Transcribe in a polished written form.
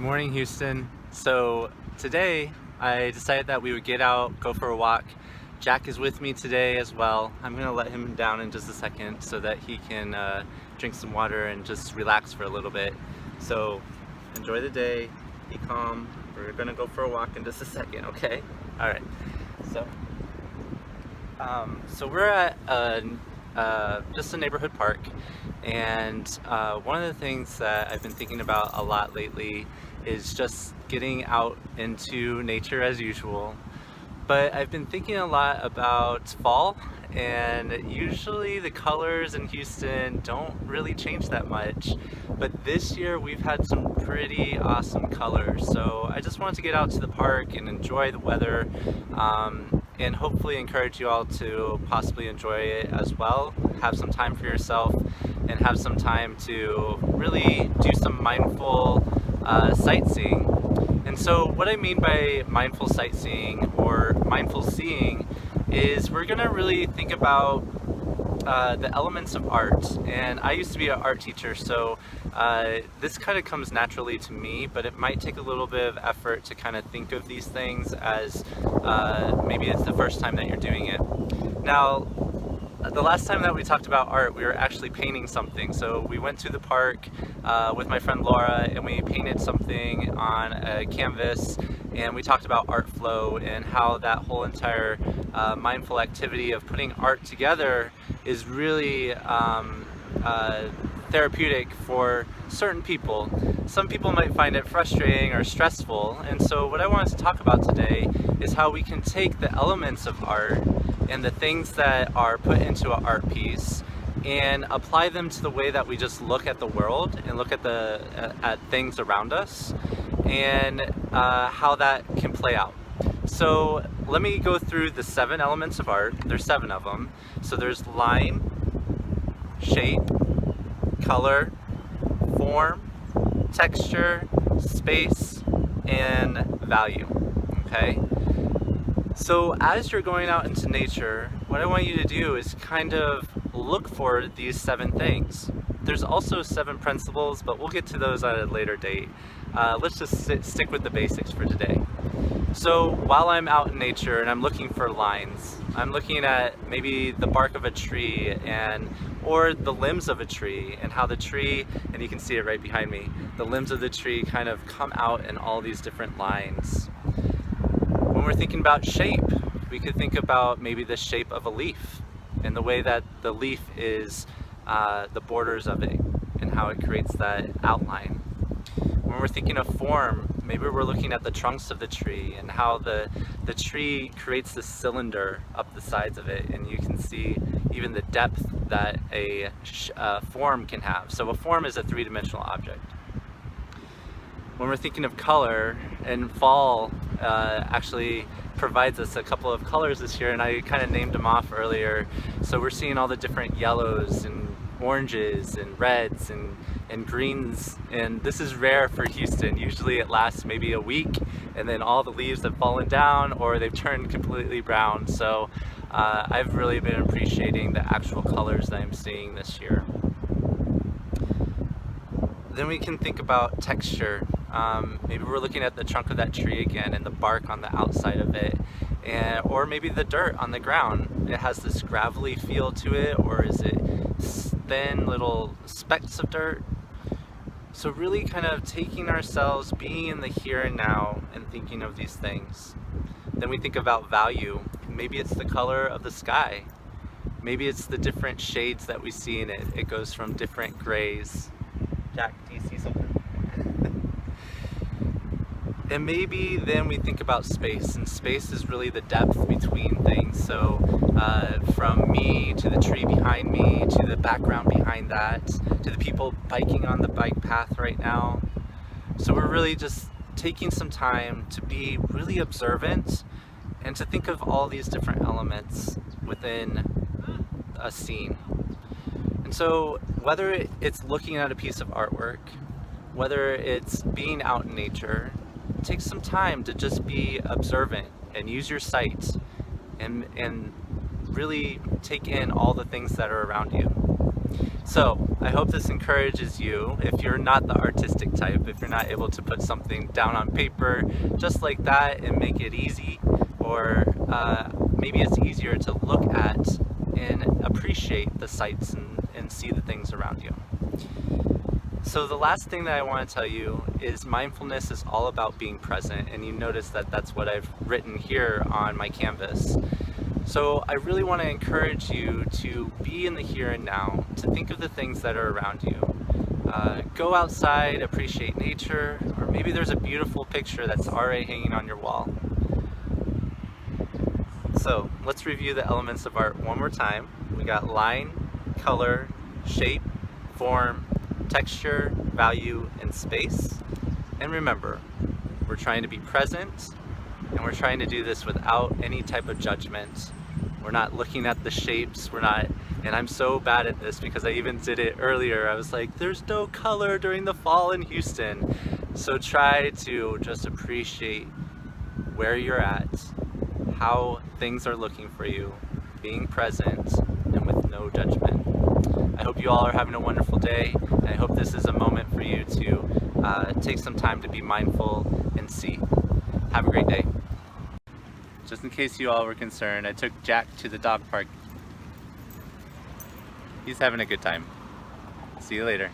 Good morning, Houston. So today I decided that we would get out, go for a walk. Jack is with me today as well. I'm gonna let him down in just a second so that he can drink some water and just relax for a little bit. So enjoy the day, be calm. We're gonna go for a walk in just a second, okay? All right. So we're at just a neighborhood park, and one of the things that I've been thinking about a lot lately is just getting out into nature as usual. But I've been thinking a lot about fall, and usually the colors in Houston don't really change that much. But this year we've had some pretty awesome colors. So I just wanted to get out to the park and enjoy the weather, and hopefully encourage you all to possibly enjoy it as well. Have some time for yourself and have some time to really do some mindful sightseeing. And so what I mean by mindful sightseeing or mindful seeing is we're gonna really think about the elements of art. And I used to be an art teacher, so this kind of comes naturally to me, but it might take a little bit of effort to kind of think of these things as maybe it's the first time that you're doing it. Now, the last time that we talked about art, we were actually painting something. So we went to the park with my friend Laura, and we painted something on a canvas, and we talked about art flow and how that whole entire mindful activity of putting art together is really therapeutic for certain people. Some people might find it frustrating or stressful, and so what I wanted to talk about today is how we can take the elements of art and the things that are put into an art piece and apply them to the way that we just look at the world and look at at things around us, and how that can play out. So let me go through the 7 elements of art. There's 7 of them. So there's line, shape, color, form, texture, space, and value. Okay? So as you're going out into nature, what I want you to do is kind of look for these 7 things. There's also 7 principles, but we'll get to those at a later date. Let's just stick with the basics for today. So while I'm out in nature and I'm looking for lines, I'm looking at maybe the bark of a tree or the limbs of a tree, and how the tree, and you can see it right behind me, the limbs of the tree kind of come out in all these different lines. When we're thinking about shape, we could think about maybe the shape of a leaf and the way that the leaf is the borders of it and how it creates that outline. When we're thinking of form, maybe we're looking at the trunks of the tree and how the tree creates this cylinder up the sides of it, and you can see even the depth that a form can have. So a form is a 3-dimensional object. When we're thinking of color, and fall actually provides us a couple of colors this year, and I kind of named them off earlier. So we're seeing all the different yellows and oranges and reds and greens, and this is rare for Houston. Usually it lasts maybe a week and then all the leaves have fallen down or they've turned completely brown. So I've really been appreciating the actual colors that I'm seeing this year. Then we can think about texture. Maybe we're looking at the trunk of that tree again and the bark on the outside of it, or maybe the dirt on the ground. It has this gravelly feel to it, or is it thin little specks of dirt? So really kind of taking ourselves, being in the here and now and thinking of these things. Then we think about value. Maybe it's the color of the sky. Maybe it's the different shades that we see in it. It goes from different grays. Jack, do you see something? And maybe then we think about space, and space is really the depth between things. So from me to the tree behind me, to the background behind that, to the people biking on the bike path right now. So we're really just taking some time to be really observant and to think of all these different elements within a scene. And so whether it's looking at a piece of artwork, whether it's being out in nature, take some time to just be observant and use your sight and really take in all the things that are around you. So I hope this encourages you, if you're not the artistic type, if you're not able to put something down on paper just like that and make it easy, or maybe it's easier to look at and appreciate the sights and see the things around you. So the last thing that I want to tell you is mindfulness is all about being present, and you notice that that's what I've written here on my canvas. So I really want to encourage you to be in the here and now, to think of the things that are around you. Go outside, appreciate nature, or maybe there's a beautiful picture that's already hanging on your wall. So let's review the elements of art one more time. We got line, color, shape, form, texture, value, and space. And remember, we're trying to be present, and we're trying to do this without any type of judgment. We're not looking at the shapes, and I'm so bad at this because I even did it earlier. I was like, there's no color during the fall in Houston. So try to just appreciate where you're at, how things are looking for you, being present, and with no judgment. I hope you all are having a wonderful day, and I hope this is a moment for you to take some time to be mindful and see. Have a great day. Just in case you all were concerned, I took Jack to the dog park. He's having a good time. See you later.